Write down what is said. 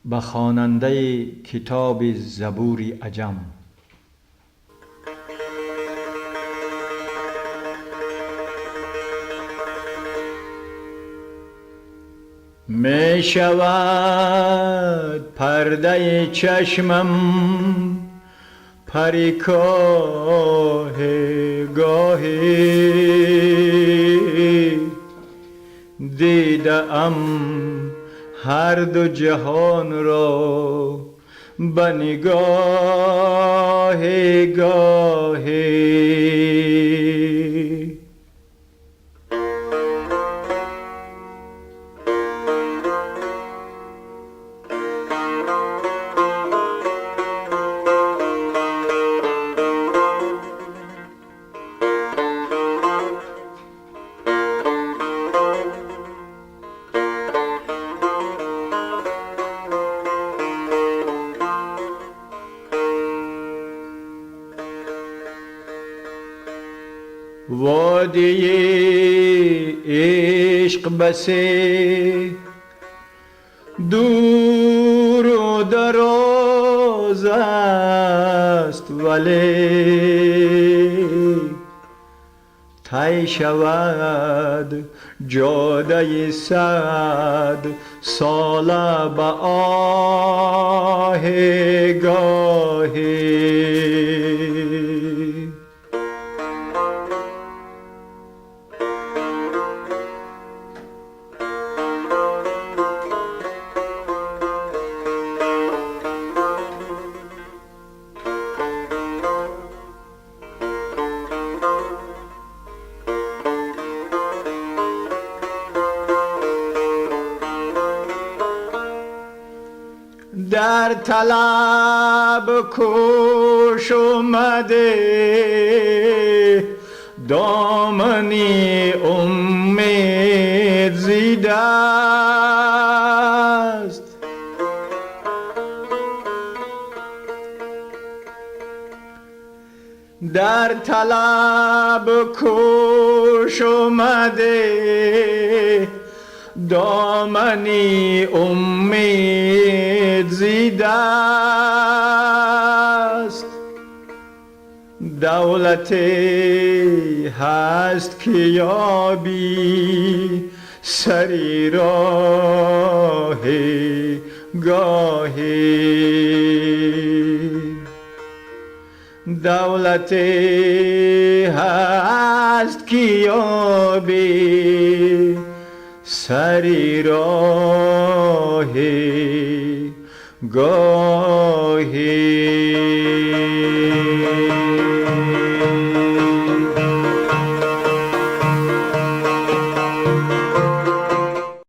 به خواننده کتاب زبور عجم. می شود پرده چشمم پریکاه گاهی، دیده ام هر دو جهان را به نگاه گاهی. وادی عشق بسی دور و دراز است، ولی طی شود جاده صد ساله به آه گاهی. در طلب کوش اومده دامنی امید زیده است. در طلب کوش اومده دامنی امید زیده است. دولتی هست که یابی سری راه گاهی. دولتی هست که یابی سری راه گاهی.